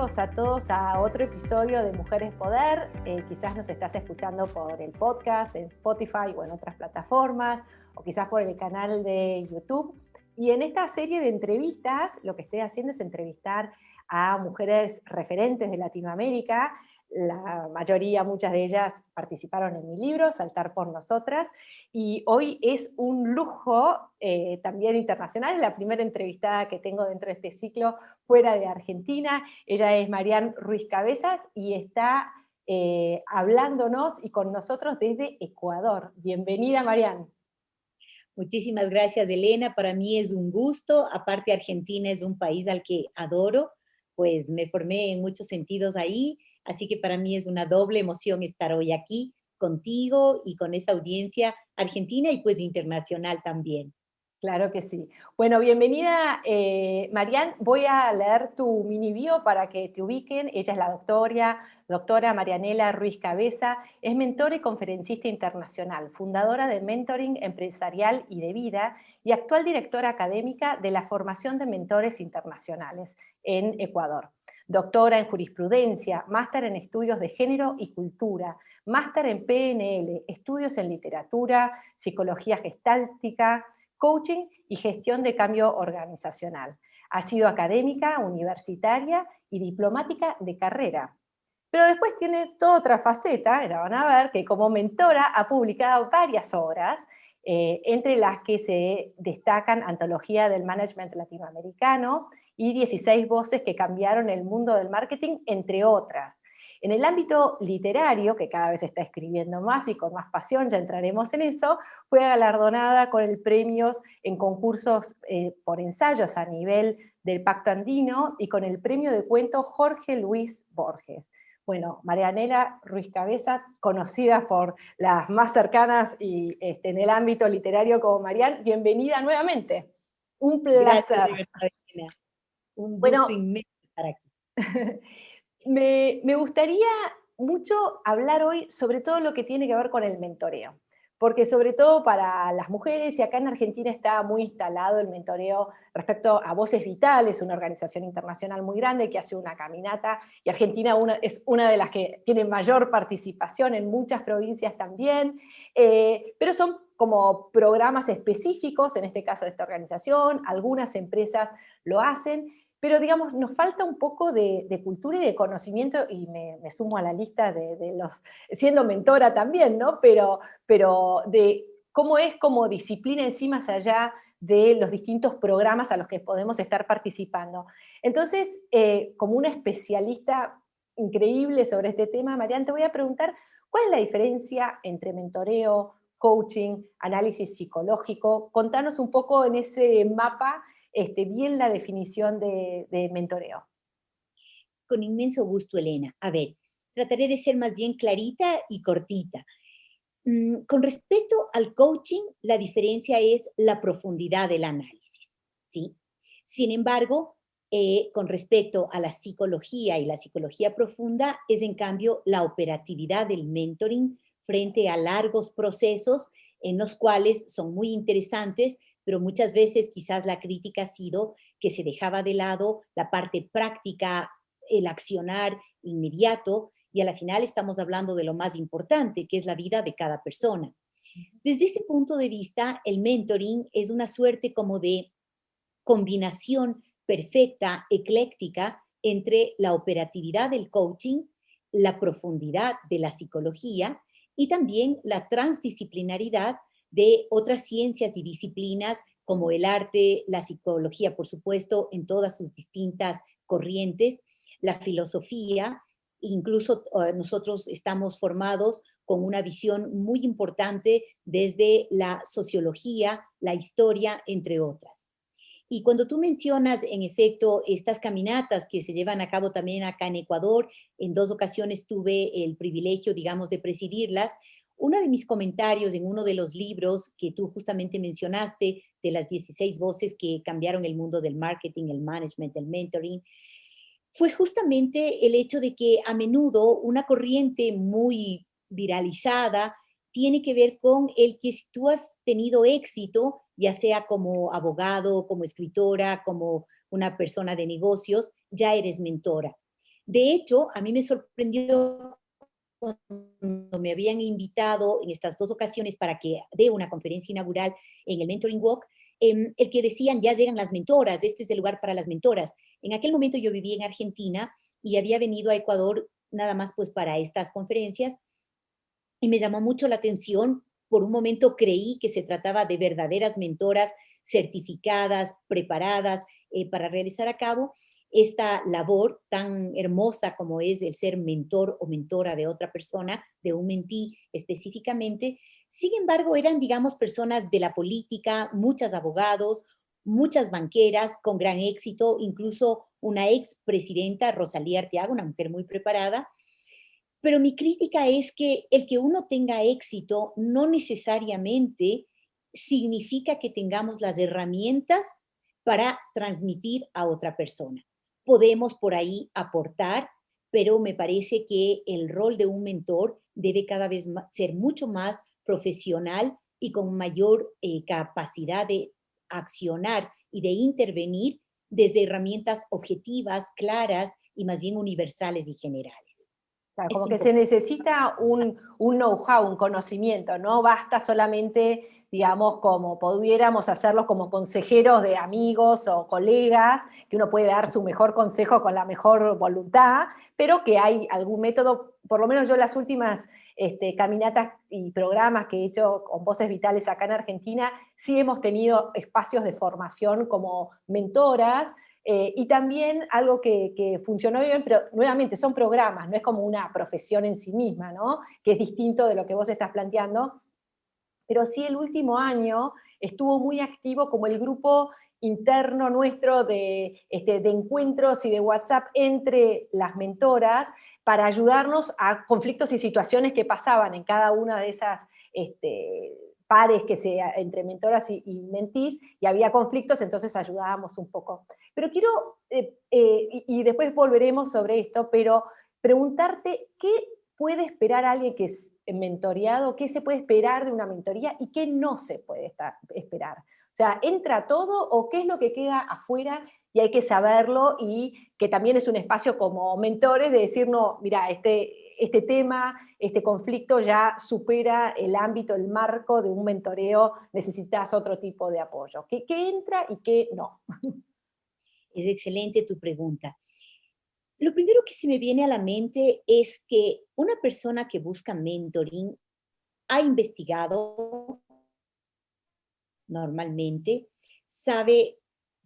bienvenidos a todos a otro episodio de Mujeres Poder. Quizás nos estás escuchando por el podcast, en Spotify o en otras plataformas, o quizás por el canal de YouTube. Y en esta serie de entrevistas, lo que estoy haciendo es entrevistar a mujeres referentes de Latinoamérica. La mayoría, muchas de ellas participaron en mi libro, Saltar por Nosotras, y hoy es un lujo también internacional, la primera entrevistada que tengo dentro de este ciclo fuera de Argentina. Ella es Marian Ruiz Cabezas y está hablándonos y con nosotros desde Ecuador. Bienvenida, Marian. Muchísimas gracias, Elena. Para mí es un gusto. Aparte, Argentina es un país al que adoro, pues me formé en muchos sentidos ahí, así que para mí es una doble emoción estar hoy aquí contigo y con esa audiencia argentina y pues internacional también. Claro que sí. Bueno, bienvenida, Marian. Voy a leer tu mini bio para que te ubiquen. Ella es la doctora Marianela Ruiz Cabeza, es mentora y conferencista internacional, fundadora de Mentoring Empresarial y de Vida y actual directora académica de la formación de mentores internacionales en Ecuador. Doctora en jurisprudencia, máster en estudios de género y cultura, máster en PNL, estudios en literatura, psicología gestáltica, coaching y gestión de cambio organizacional. Ha sido académica, universitaria y diplomática de carrera. Pero después tiene toda otra faceta, la van a ver, que como mentora ha publicado varias obras, entre las que se destacan Antología del Management Latinoamericano y 16 voces que cambiaron el mundo del marketing, entre otras. En el ámbito literario, que cada vez se está escribiendo más y con más pasión, ya entraremos en eso, fue galardonada con el premio en concursos por ensayos a nivel del Pacto Andino y con el premio de cuento Jorge Luis Borges. Bueno, Marianela Ruiz Cabeza, conocida por las más cercanas y en el ámbito literario como Marian, bienvenida nuevamente. Un Gracias placer. de verdad, Elena. Un gusto Bueno, inmenso estar aquí. me gustaría mucho hablar hoy sobre todo lo que tiene que ver con el mentoreo, porque sobre todo para las mujeres, y acá en Argentina está muy instalado el mentoreo respecto a Voces Vitales, una organización internacional muy grande que hace una caminata, y Argentina es una de las que tiene mayor participación en muchas provincias también, pero son como programas específicos, en este caso de esta organización, algunas empresas lo hacen, pero digamos, nos falta un poco de cultura y de conocimiento, y me sumo a la lista de los, siendo mentora también, ¿no? Pero de cómo es como disciplina en sí, más allá de los distintos programas a los que podemos estar participando. Entonces, como una especialista increíble sobre este tema, Marian, te voy a preguntar, ¿cuál es la diferencia entre mentoreo, coaching, análisis psicológico? Contanos un poco en ese mapa bien la definición de mentoreo. Con inmenso gusto, Elena. A ver, trataré de ser más bien clarita y cortita. Con respecto al coaching, la diferencia es la profundidad del análisis, ¿sí? Sin embargo, con respecto a la psicología y la psicología profunda, es en cambio la operatividad del mentoring frente a largos procesos en los cuales son muy interesantes, pero muchas veces quizás la crítica ha sido que se dejaba de lado la parte práctica, el accionar inmediato, y a la final estamos hablando de lo más importante, que es la vida de cada persona. Desde ese punto de vista, el mentoring es una suerte como de combinación perfecta, ecléctica, entre la operatividad del coaching, la profundidad de la psicología y también la transdisciplinaridad de otras ciencias y disciplinas como el arte, la psicología, por supuesto, en todas sus distintas corrientes, la filosofía. Incluso nosotros estamos formados con una visión muy importante desde la sociología, la historia, entre otras. Y cuando tú mencionas, en efecto, estas caminatas que se llevan a cabo también acá en Ecuador, en 2 ocasiones tuve el privilegio, digamos, de presidirlas. Uno de mis comentarios en uno de los libros que tú justamente mencionaste, de las 16 voces que cambiaron el mundo del marketing, el management, el mentoring, fue justamente el hecho de que a menudo una corriente muy viralizada tiene que ver con el que si tú has tenido éxito, ya sea como abogado, como escritora, como una persona de negocios, ya eres mentora. De hecho, a mí me sorprendió cuando me habían invitado en estas dos ocasiones para que dé una conferencia inaugural en el Mentoring Walk, el que decían, ya llegan las mentoras, este es el lugar para las mentoras. En aquel momento yo vivía en Argentina y había venido a Ecuador nada más pues para estas conferencias, y me llamó mucho la atención. Por un momento creí que se trataba de verdaderas mentoras certificadas, preparadas para realizar a cabo esta labor tan hermosa como es el ser mentor o mentora de otra persona, de un mentí específicamente. Sin embargo, eran, digamos, personas de la política, muchos abogados, muchas banqueras con gran éxito, incluso una expresidenta, Rosalía Arteaga, una mujer muy preparada. Pero mi crítica es que el que uno tenga éxito no necesariamente significa que tengamos las herramientas para transmitir a otra persona. Podemos por ahí aportar, pero me parece que el rol de un mentor debe cada vez ser mucho más profesional y con mayor capacidad de accionar y de intervenir desde herramientas objetivas, claras y más bien universales y generales. Claro, como Esto un que se poco. necesita un know-how, un conocimiento, no basta solamente, digamos, como pudiéramos hacerlos como consejeros de amigos o colegas, que uno puede dar su mejor consejo con la mejor voluntad, pero que hay algún método, por lo menos yo las últimas caminatas y programas que he hecho con Voces Vitales acá en Argentina, sí hemos tenido espacios de formación como mentoras, y también algo que funcionó bien, pero nuevamente son programas, no es como una profesión en sí misma, ¿no? Que es distinto de lo que vos estás planteando, pero sí el último año estuvo muy activo como el grupo interno nuestro de encuentros y de WhatsApp entre las mentoras para ayudarnos a conflictos y situaciones que pasaban en cada una de esas pares que entre mentoras y mentís, y había conflictos, entonces ayudábamos un poco. Pero quiero, y después volveremos sobre esto, pero preguntarte qué puede esperar alguien que es mentoreado, qué se puede esperar de una mentoría y qué no se puede esperar. O sea, ¿entra todo o qué es lo que queda afuera y hay que saberlo? Y que también es un espacio como mentores de decir, no, mira, este tema, este conflicto ya supera el ámbito, el marco de un mentoreo, necesitas otro tipo de apoyo. ¿Qué entra y qué no? Es excelente tu pregunta. Lo primero que se me viene a la mente es que una persona que busca mentoring ha investigado normalmente, sabe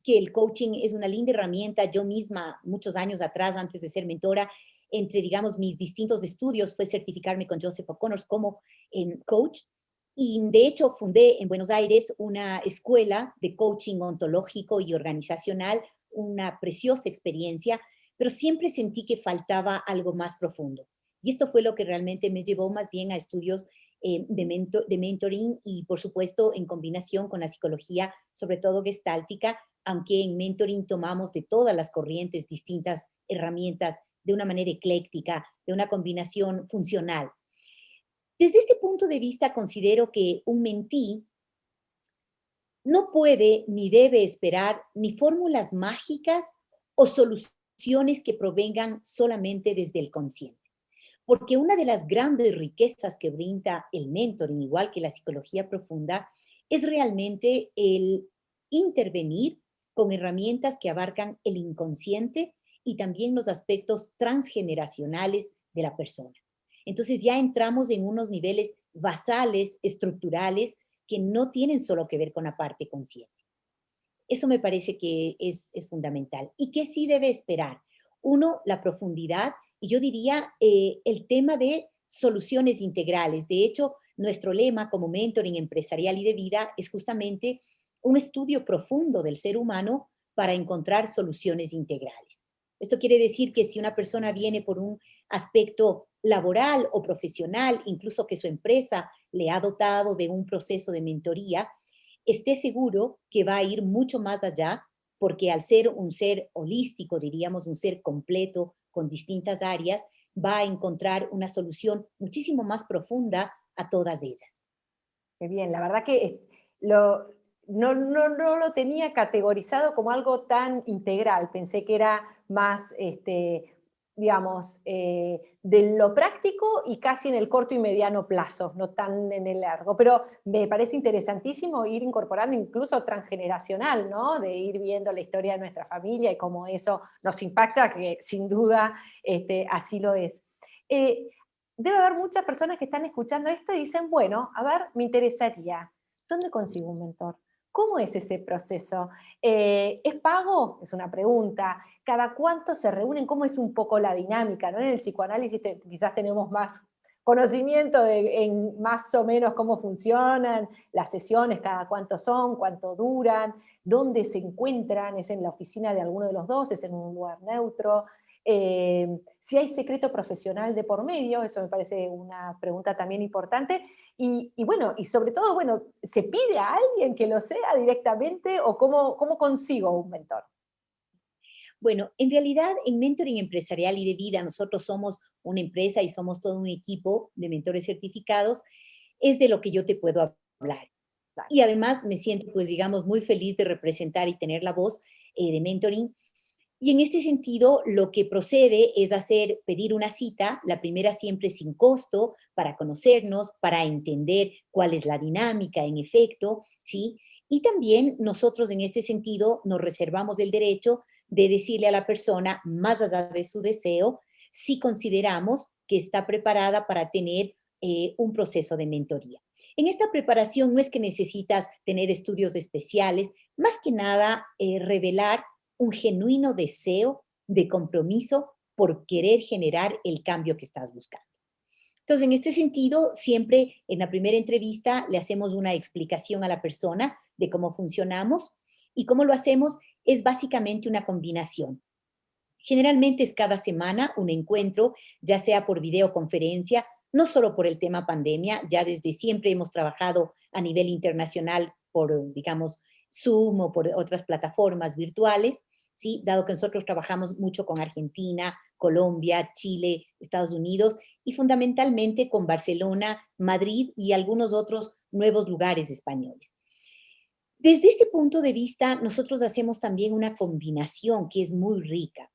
que el coaching es una linda herramienta. Yo misma, muchos años atrás, antes de ser mentora, entre, digamos, mis distintos estudios, fue certificarme con Joseph O'Connor como coach. Y de hecho fundé en Buenos Aires una escuela de coaching ontológico y organizacional, una preciosa experiencia, pero siempre sentí que faltaba algo más profundo. Y esto fue lo que realmente me llevó más bien a estudios de mentoring y, por supuesto, en combinación con la psicología, sobre todo gestáltica, aunque en mentoring tomamos de todas las corrientes distintas herramientas de una manera ecléctica, de una combinación funcional. Desde este punto de vista, considero que un mentí no puede ni debe esperar ni fórmulas mágicas o soluciones que provengan solamente desde el consciente. Porque una de las grandes riquezas que brinda el mentoring, igual que la psicología profunda, es realmente el intervenir con herramientas que abarcan el inconsciente y también los aspectos transgeneracionales de la persona. Entonces ya entramos en unos niveles basales, estructurales, que no tienen solo que ver con la parte consciente. Eso me parece que es fundamental. ¿Y qué sí debe esperar? Uno, la profundidad, y yo diría el tema de soluciones integrales. De hecho, nuestro lema como mentoring empresarial y de vida es justamente un estudio profundo del ser humano para encontrar soluciones integrales. Esto quiere decir que si una persona viene por un aspecto laboral o profesional, incluso que su empresa le ha dotado de un proceso de mentoría, esté seguro que va a ir mucho más allá, porque al ser un ser holístico, diríamos un ser completo con distintas áreas, va a encontrar una solución muchísimo más profunda a todas ellas. Qué bien, la verdad que no lo tenía categorizado como algo tan integral, pensé que era más digamos, de lo práctico y casi en el corto y mediano plazo, no tan en el largo. Pero me parece interesantísimo ir incorporando incluso transgeneracional, ¿no? De ir viendo la historia de nuestra familia y cómo eso nos impacta, que sin duda así lo es. Eh, Debe haber muchas personas que están escuchando esto y dicen, bueno, a ver, me interesaría, ¿dónde consigo un mentor? ¿Cómo es ese proceso? ¿Es pago? Es una pregunta. ¿Cada cuánto se reúnen? ¿Cómo es un poco la dinámica? ¿No? En el psicoanálisis quizás tenemos más conocimiento de en más o menos cómo funcionan las sesiones, cada cuánto son, cuánto duran, dónde se encuentran, es en la oficina de alguno de los dos, es en un lugar neutro. Si hay secreto profesional de por medio, eso me parece una pregunta también importante. Y bueno, y sobre todo, bueno, ¿se pide a alguien que lo sea directamente o cómo consigo un mentor? Bueno, en realidad en mentoring empresarial y de vida, nosotros somos una empresa y somos todo un equipo de mentores certificados, es de lo que yo te puedo hablar. Vale. Y además me siento, pues, digamos, muy feliz de representar y tener la voz de mentoring. Y en este sentido, lo que procede es pedir una cita, la primera siempre sin costo, para conocernos, para entender cuál es la dinámica en efecto, ¿sí? Y también nosotros en este sentido nos reservamos el derecho de decirle a la persona, más allá de su deseo, si consideramos que está preparada para tener un proceso de mentoría. En esta preparación no es que necesitas tener estudios especiales, más que nada revelar un genuino deseo de compromiso por querer generar el cambio que estás buscando. Entonces, en este sentido, siempre en la primera entrevista le hacemos una explicación a la persona de cómo funcionamos y cómo lo hacemos es básicamente una combinación. Generalmente es cada semana un encuentro, ya sea por videoconferencia, no solo por el tema pandemia, ya desde siempre hemos trabajado a nivel internacional por, digamos, Zoom o por otras plataformas virtuales, ¿sí? Dado que nosotros trabajamos mucho con Argentina, Colombia, Chile, Estados Unidos y fundamentalmente con Barcelona, Madrid y algunos otros nuevos lugares españoles. Desde este punto de vista, nosotros hacemos también una combinación que es muy rica,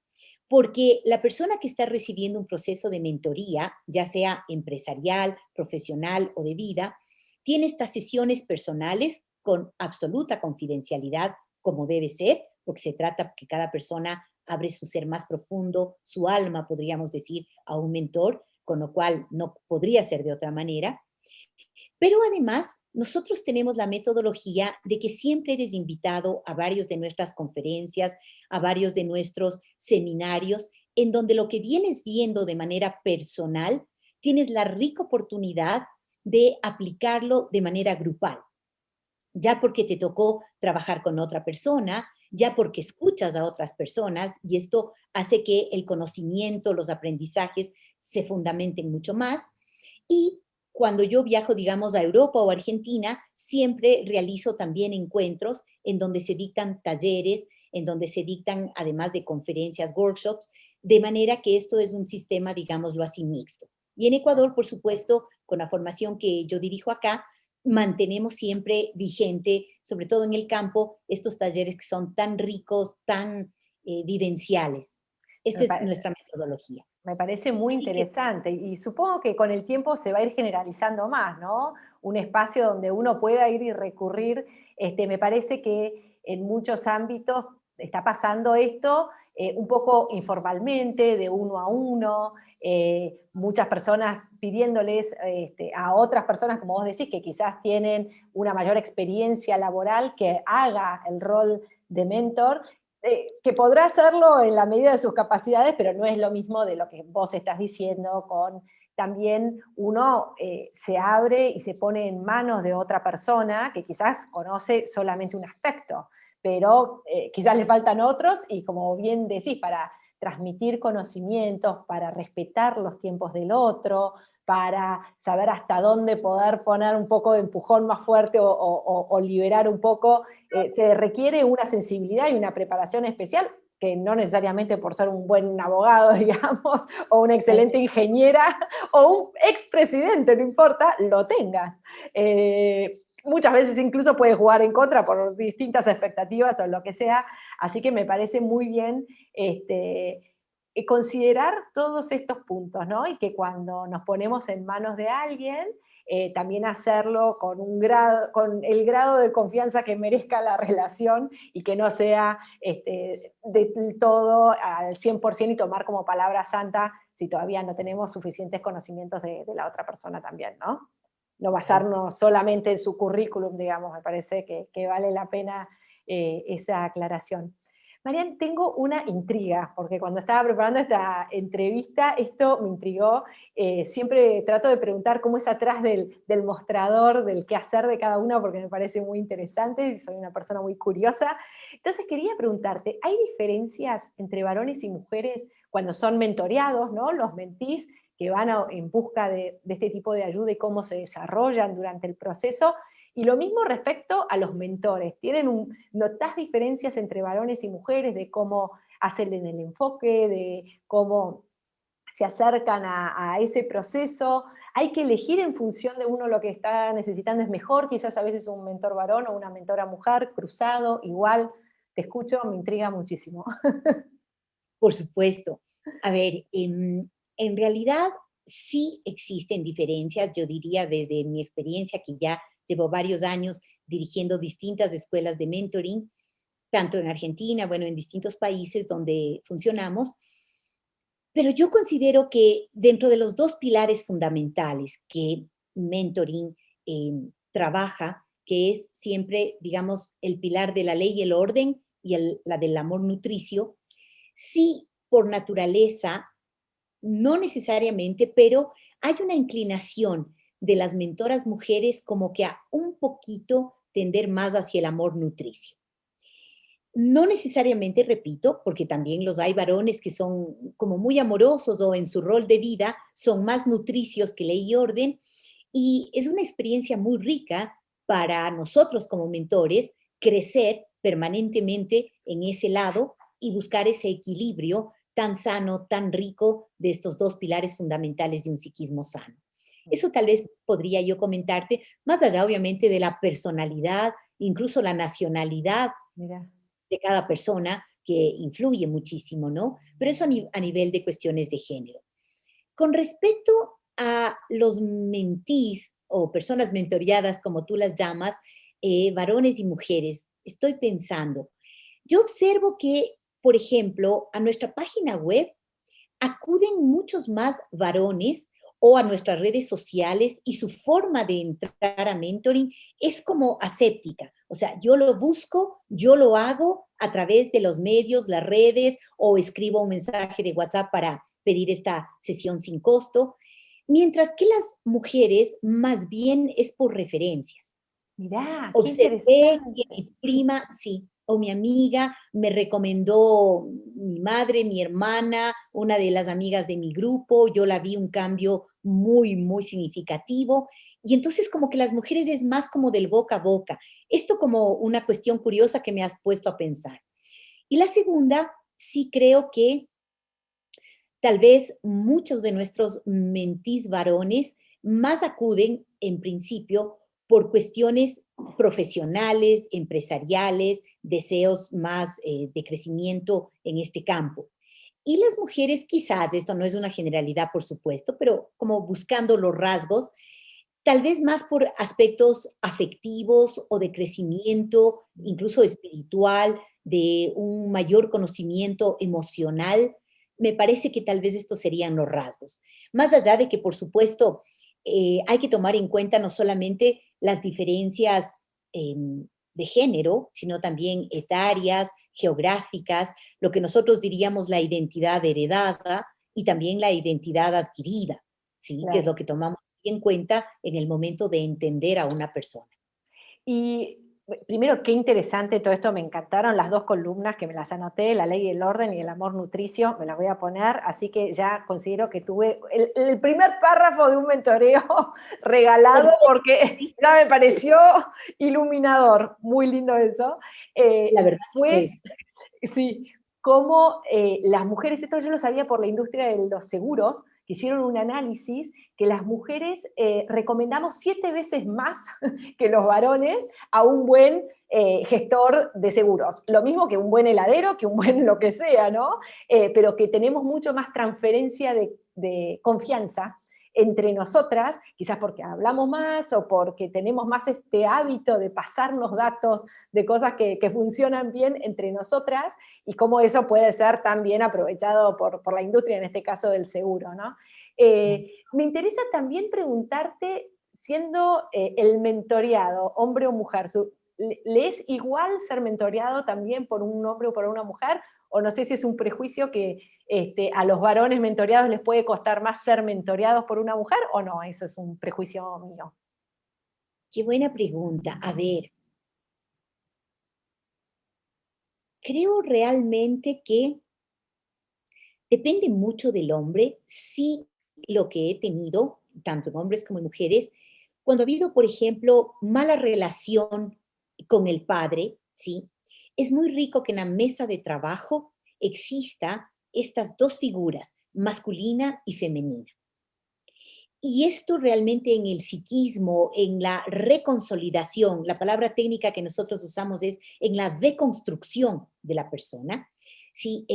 porque la persona que está recibiendo un proceso de mentoría, ya sea empresarial, profesional o de vida, tiene estas sesiones personales con absoluta confidencialidad, como debe ser, porque se trata que cada persona abre su ser más profundo, su alma, podríamos decir, a un mentor, con lo cual no podría ser de otra manera. Pero además, nosotros tenemos la metodología de que siempre eres invitado a varios de nuestras conferencias, a varios de nuestros seminarios, en donde lo que vienes viendo de manera personal, tienes la rica oportunidad de aplicarlo de manera grupal, ya porque te tocó trabajar con otra persona, ya porque escuchas a otras personas y esto hace que el conocimiento, los aprendizajes se fundamenten mucho más. Y cuando yo viajo, digamos, a Europa o Argentina, siempre realizo también encuentros en donde se dictan talleres, en donde se dictan, además de conferencias, workshops, de manera que esto es un sistema, digámoslo así, mixto. Y en Ecuador, por supuesto, con la formación que yo dirijo acá, mantenemos siempre vigente, sobre todo en el campo, estos talleres que son tan ricos, tan vivenciales. Esta Me es pa- nuestra metodología. Me parece muy Así que interesante y supongo que con el tiempo se va a ir generalizando más, ¿no? Un espacio donde uno pueda ir y recurrir. Me parece que en muchos ámbitos está pasando esto un poco informalmente, de uno a uno, muchas personas pidiéndoles a otras personas, como vos decís, que quizás tienen una mayor experiencia laboral, que haga el rol de mentor, que podrá hacerlo en la medida de sus capacidades, pero no es lo mismo de lo que vos estás diciendo, con también uno se abre y se pone en manos de otra persona que quizás conoce solamente un aspecto, pero quizás le faltan otros y como bien decís, para transmitir conocimientos, para respetar los tiempos del otro, para saber hasta dónde poder poner un poco de empujón más fuerte o liberar un poco, se requiere una sensibilidad y una preparación especial que no necesariamente por ser un buen abogado, digamos, o una excelente ingeniera, o un expresidente, no importa, lo tengas. Muchas veces incluso puede jugar en contra por distintas expectativas o lo que sea, así que me parece muy bien considerar todos estos puntos, ¿no? Y que cuando nos ponemos en manos de alguien, también hacerlo con, con el grado de confianza que merezca la relación y que no sea de todo al 100% y tomar como palabra santa si todavía no tenemos suficientes conocimientos de la otra persona también, ¿no? No basarnos solamente en su currículum, digamos, me parece que vale la pena esa aclaración. Marian, tengo una intriga, porque cuando estaba preparando esta entrevista, esto me intrigó. Siempre trato de preguntar cómo es atrás del mostrador, del qué hacer de cada una, porque me parece muy interesante y soy una persona muy curiosa. Entonces quería preguntarte, ¿hay diferencias entre varones y mujeres cuando son mentoreados, ¿no? Los mentís que van en busca de este tipo de ayuda y cómo se desarrollan durante el proceso? Y lo mismo respecto a los mentores. ¿Notás diferencias entre varones y mujeres de cómo hacen el enfoque, de cómo se acercan a ese proceso? ¿Hay que elegir en función de uno lo que está necesitando es mejor? Quizás a veces un mentor varón o una mentora mujer, cruzado, igual. Te escucho, me intriga muchísimo. Por supuesto. A ver, en realidad sí existen diferencias, yo diría desde mi experiencia que ya llevo varios años dirigiendo distintas escuelas de mentoring, tanto en Argentina, bueno, en distintos países donde funcionamos, pero yo considero que dentro de los dos pilares fundamentales que mentoring trabaja, que es siempre, digamos, el pilar de la ley y el orden y la del amor nutricio, sí, por naturaleza, no necesariamente, pero hay una inclinación de las mentoras mujeres como que a un poquito tender más hacia el amor nutricio. No necesariamente, repito, porque también los hay varones que son como muy amorosos o en su rol de vida son más nutricios que ley y orden, y es una experiencia muy rica para nosotros como mentores crecer permanentemente en ese lado y buscar ese equilibrio tan sano, tan rico de estos dos pilares fundamentales de un psiquismo sano. Eso tal vez podría yo comentarte, más allá obviamente de la personalidad, incluso la nacionalidad. Mira. De cada persona que influye muchísimo, ¿no? Pero eso a nivel de cuestiones de género. Con respecto a los mentís o personas mentoreadas, como tú las llamas, varones y mujeres, estoy pensando, yo observo que, por ejemplo, a nuestra página web acuden muchos más varones o a nuestras redes sociales y su forma de entrar a mentoring es como aséptica. O sea, yo lo busco, yo lo hago a través de los medios, las redes, o escribo un mensaje de WhatsApp para pedir esta sesión sin costo, mientras que las mujeres más bien es por referencias. Mirá, qué Observé que interesante. mi prima, sí, o mi amiga me recomendó mi madre, mi hermana, una de las amigas de mi grupo, yo la vi un cambio muy, muy significativo. Y entonces como que las mujeres es más como del boca a boca. Esto como una cuestión curiosa que me has puesto a pensar. Y la segunda, sí creo que tal vez muchos de nuestros mentís varones más acuden en principio por cuestiones profesionales, empresariales, deseos más de crecimiento en este campo. Y las mujeres quizás, esto no es una generalidad por supuesto, pero como buscando los rasgos, tal vez más por aspectos afectivos o de crecimiento, incluso espiritual, de un mayor conocimiento emocional. Me parece que tal vez estos serían los rasgos. Más allá de que, por supuesto, hay que tomar en cuenta no solamente las diferencias de género, sino también etarias, geográficas, lo que nosotros diríamos la identidad heredada y también la identidad adquirida, ¿sí? Que es Claro. lo que tomamos en cuenta en el momento de entender a una persona. Y primero, qué interesante todo esto, me encantaron las dos columnas que me las anoté, la ley y el orden y el amor nutricio, me las voy a poner, así que ya considero que tuve el primer párrafo de un mentoreo regalado Perfecto, porque sí, ya me pareció iluminador, muy lindo eso. la verdad que lo Después, es. sí, cómo las mujeres, esto yo lo sabía por la industria de los seguros, que hicieron un análisis que las mujeres recomendamos 7 veces más que los varones a un buen gestor de seguros. Lo mismo que un buen heladero, que un buen lo que sea, ¿no? Pero que tenemos mucho más transferencia de confianza entre nosotras, quizás porque hablamos más o porque tenemos más este hábito de pasarnos datos de cosas que funcionan bien entre nosotras, y cómo eso puede ser también aprovechado por la industria, en este caso del seguro, ¿no? Me interesa también preguntarte, siendo el mentoreado, hombre o mujer, ¿le es igual ser mentoreado también por un hombre o por una mujer? O no sé si es un prejuicio que a los varones mentoreados les puede costar más ser mentoreados por una mujer, o no, eso es un prejuicio mío. Qué buena pregunta. A ver, creo realmente que depende mucho del hombre. Sí, lo que he tenido, tanto en hombres como en mujeres, cuando ha habido, por ejemplo, mala relación con el padre, ¿sí? Es muy rico que en la mesa de trabajo exista estas dos figuras, masculina y femenina. Y esto realmente en el psiquismo, en la reconsolidación, la palabra técnica que nosotros usamos es en la deconstrucción de la persona, ¿sí?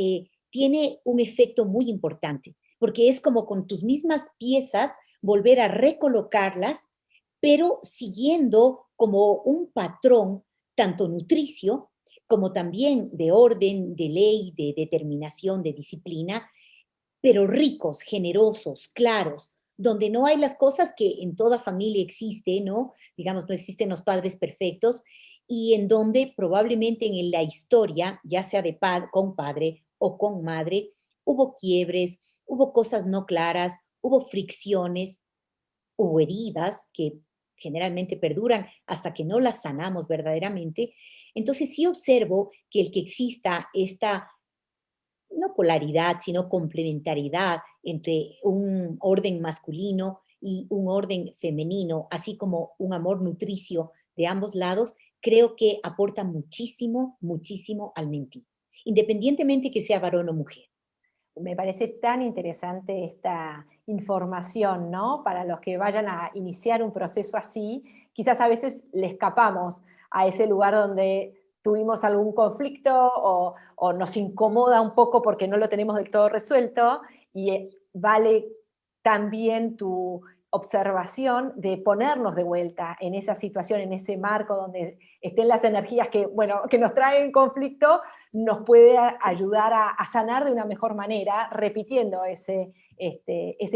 Tiene un efecto muy importante, porque es como con tus mismas piezas volver a recolocarlas, pero siguiendo como un patrón tanto nutricio como también de orden, de ley, de determinación, de disciplina, pero ricos, generosos, claros, donde no hay las cosas que en toda familia existe, ¿no? Digamos, no existen los padres perfectos, y en donde probablemente en la historia, ya sea con padre o con madre, hubo quiebres, hubo cosas no claras, hubo fricciones, hubo heridas que generalmente perduran hasta que no las sanamos verdaderamente. Entonces sí observo que el que exista esta no polaridad, sino complementariedad entre un orden masculino y un orden femenino, así como un amor nutricio de ambos lados, creo que aporta muchísimo, muchísimo al mentir, independientemente que sea varón o mujer. Me parece tan interesante esta información, ¿no? Para los que vayan a iniciar un proceso así, quizás a veces le escapamos a ese lugar donde tuvimos algún conflicto o nos incomoda un poco porque no lo tenemos del todo resuelto, y vale también tu observación de ponernos de vuelta en esa situación, en ese marco donde estén las energías que, bueno, que nos traen conflicto, nos puede ayudar a sanar de una mejor manera, repitiendo ese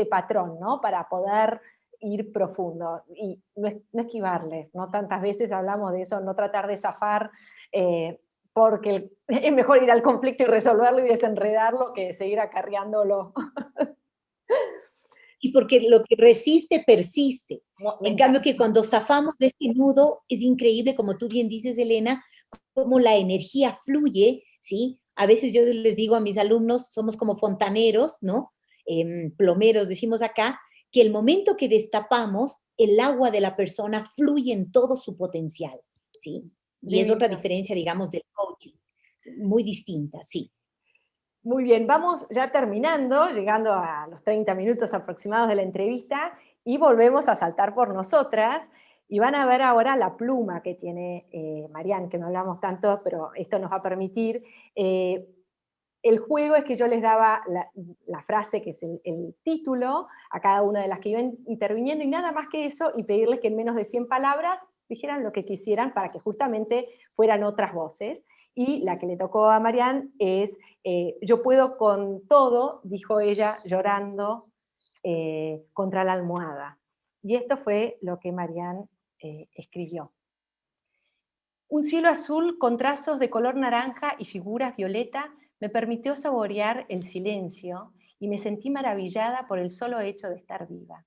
patrón, ¿no? Para poder ir profundo y no esquivarle, ¿no? Tantas veces hablamos de eso, no tratar de zafar, porque es mejor ir al conflicto y resolverlo y desenredarlo que seguir acarreándolo. Y porque lo que resiste, persiste. Me En cambio, encanta. que cuando zafamos de este nudo, es increíble, como tú bien dices, Elena, cómo la energía fluye, ¿sí? A veces yo les digo a mis alumnos, somos como fontaneros, ¿no? Plomeros, decimos acá, que el momento que destapamos, el agua de la persona fluye en todo su potencial, ¿sí? Y es otra Divino. diferencia, digamos, del coaching, muy distinta, sí. Muy bien, vamos ya terminando, llegando a los 30 minutos aproximados de la entrevista, y volvemos a saltar por nosotras, y van a ver ahora la pluma que tiene Marian, que no hablamos tanto, pero esto nos va a permitir. El juego es que yo les daba la frase, que es el título, a cada una de las que iban interviniendo, y nada más que eso, y pedirles que en menos de 100 palabras dijeran lo que quisieran para que justamente fueran otras voces. Y la que le tocó a Marian es yo puedo con todo, dijo ella llorando contra la almohada. Y esto fue lo que Marian escribió. Un cielo azul con trazos de color naranja y figuras violeta me permitió saborear el silencio y me sentí maravillada por el solo hecho de estar viva.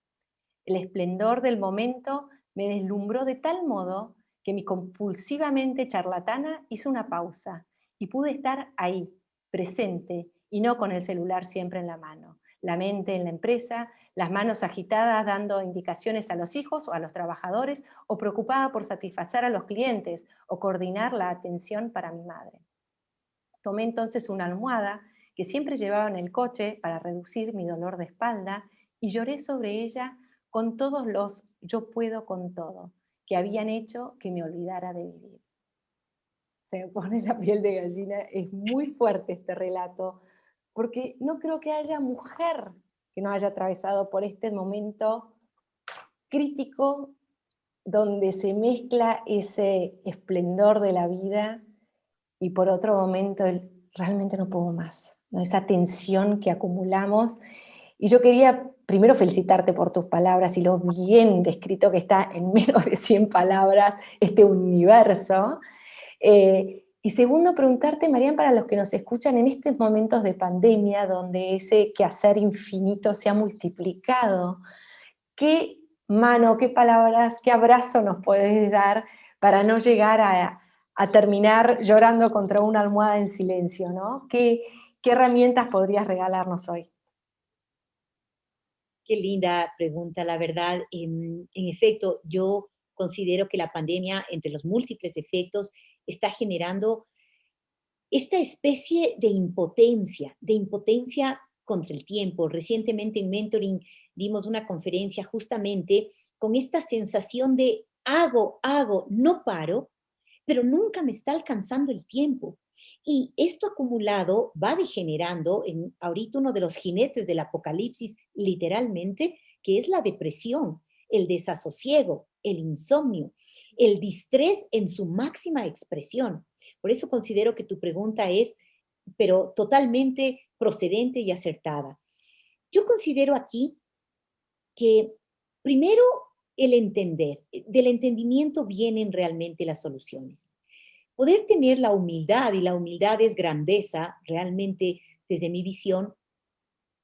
El esplendor del momento me deslumbró de tal modo que mi compulsivamente charlatana hizo una pausa y pude estar ahí, presente, y no con el celular siempre en la mano, la mente en la empresa, las manos agitadas dando indicaciones a los hijos o a los trabajadores, o preocupada por satisfacer a los clientes o coordinar la atención para mi madre. Tomé entonces una almohada que siempre llevaba en el coche para reducir mi dolor de espalda y lloré sobre ella con todos los yo puedo con todo que habían hecho que me olvidara de vivir. Se me pone la piel de gallina, es muy fuerte este relato, porque no creo que haya mujer que no haya atravesado por este momento crítico donde se mezcla ese esplendor de la vida y por otro momento el realmente no puedo más, ¿no? Esa tensión que acumulamos. Y yo quería primero felicitarte por tus palabras y lo bien descrito que está en menos de 100 palabras este universo. Y segundo, preguntarte, Marian, para los que nos escuchan en estos momentos de pandemia, donde ese quehacer infinito se ha multiplicado, ¿qué mano, qué palabras, qué abrazo nos puedes dar para no llegar a terminar llorando contra una almohada en silencio, ¿no? ¿Qué herramientas podrías regalarnos hoy? Qué linda pregunta, la verdad. En efecto, yo considero que la pandemia, entre los múltiples efectos, está generando esta especie de impotencia contra el tiempo. Recientemente en Mentoring dimos una conferencia justamente con esta sensación de hago, no paro, pero nunca me está alcanzando el tiempo. Y esto acumulado va degenerando en ahorita uno de los jinetes del apocalipsis, literalmente, que es la depresión, el desasosiego, el insomnio, el distrés en su máxima expresión. Por eso considero que tu pregunta es, pero totalmente procedente y acertada. Yo considero aquí que primero el entender, del entendimiento vienen realmente las soluciones. Poder tener la humildad, y la humildad es grandeza, realmente desde mi visión,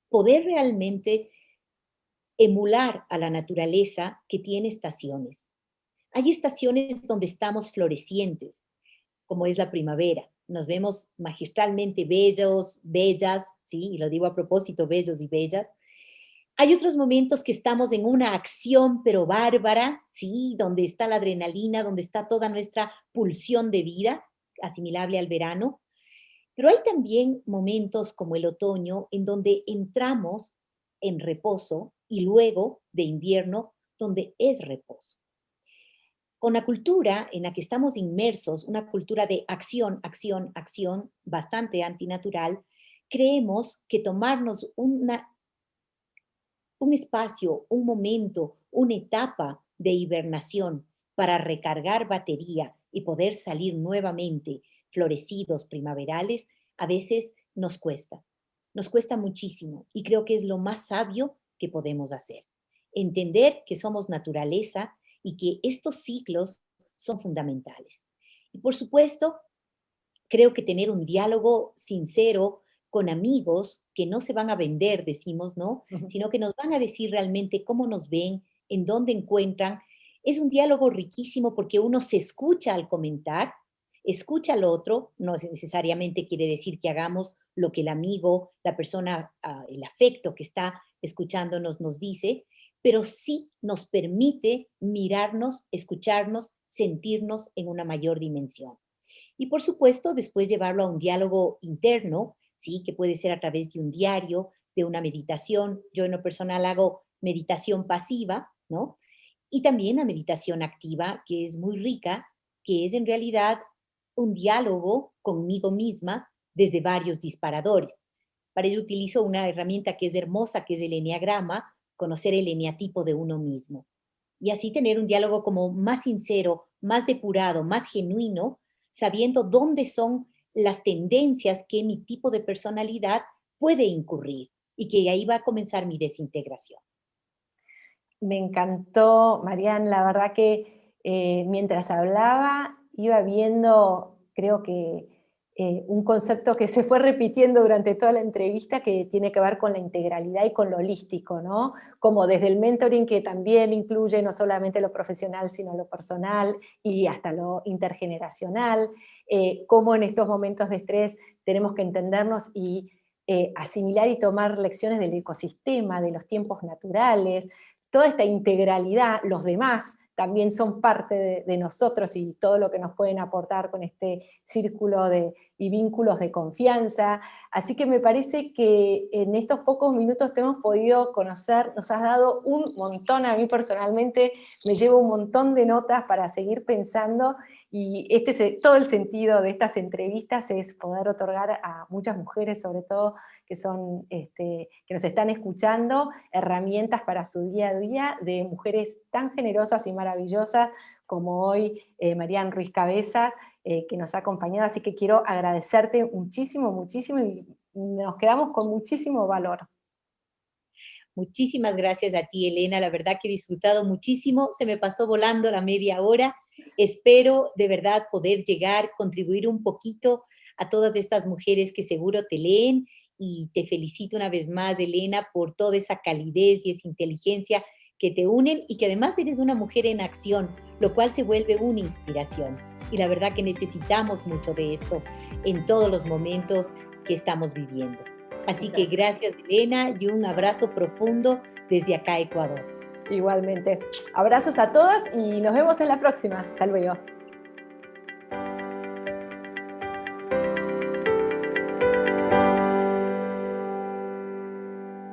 poder realmente emular a la naturaleza que tiene estaciones. Hay estaciones donde estamos florecientes, como es la primavera. Nos vemos magistralmente bellos, bellas, sí, y lo digo a propósito, bellos y bellas. Hay otros momentos que estamos en una acción pero bárbara, sí, donde está la adrenalina, donde está toda nuestra pulsión de vida, asimilable al verano. Pero hay también momentos como el otoño en donde entramos en reposo y luego de invierno donde es reposo. Con la cultura en la que estamos inmersos, una cultura de acción, acción, acción, bastante antinatural, creemos que tomarnos un espacio, un momento, una etapa de hibernación para recargar batería y poder salir nuevamente florecidos primaverales, a veces nos cuesta. Nos cuesta muchísimo y creo que es lo más sabio que podemos hacer. Entender que somos naturaleza y que estos ciclos son fundamentales. Y por supuesto, creo que tener un diálogo sincero con amigos que no se van a vender, decimos, ¿no? Sino que nos van a decir realmente cómo nos ven, en dónde encuentran. Es un diálogo riquísimo porque uno se escucha al comentar, escucha al otro, no necesariamente quiere decir que hagamos lo que el amigo, la persona, el afecto que está escuchándonos nos dice, pero sí nos permite mirarnos, escucharnos, sentirnos en una mayor dimensión. Y por supuesto, después llevarlo a un diálogo interno, ¿sí? Que puede ser a través de un diario, de una meditación. Yo en lo personal hago meditación pasiva, ¿no? Y también la meditación activa, que es muy rica, que es en realidad un diálogo conmigo misma desde varios disparadores. Para ello utilizo una herramienta que es hermosa, que es el eneagrama, conocer el eneatipo de uno mismo. Y así tener un diálogo como más sincero, más depurado, más genuino, sabiendo dónde son las tendencias que mi tipo de personalidad puede incurrir y que ahí va a comenzar mi desintegración. Me encantó, Marian, la verdad que mientras hablaba iba viendo, creo que un concepto que se fue repitiendo durante toda la entrevista que tiene que ver con la integralidad y con lo holístico, ¿no? Como desde el mentoring que también incluye no solamente lo profesional, sino lo personal y hasta lo intergeneracional, cómo en estos momentos de estrés tenemos que entendernos y asimilar y tomar lecciones del ecosistema, de los tiempos naturales, toda esta integralidad, los demás también son parte de nosotros y todo lo que nos pueden aportar con este círculo y vínculos de confianza. Así que me parece que en estos pocos minutos te hemos podido conocer, nos has dado un montón, a mí personalmente me llevo un montón de notas para seguir pensando, y todo el sentido de estas entrevistas es poder otorgar a muchas mujeres, sobre todo, que nos están escuchando, herramientas para su día a día, de mujeres tan generosas y maravillosas como hoy Marian Ruiz Cabeza, que nos ha acompañado. Así que quiero agradecerte muchísimo, muchísimo, y nos quedamos con muchísimo valor. Muchísimas gracias a ti, Elena. La verdad que he disfrutado muchísimo. Se me pasó volando la media hora. Espero de verdad poder llegar, contribuir un poquito a todas estas mujeres que seguro te leen, y te felicito una vez más, Elena, por toda esa calidez y esa inteligencia que te unen, y que además eres una mujer en acción, lo cual se vuelve una inspiración. Y la verdad que necesitamos mucho de esto en todos los momentos que estamos viviendo. Así que gracias, Elena, y un abrazo profundo desde acá, Ecuador. Igualmente. Abrazos a todas y nos vemos en la próxima. Hasta luego.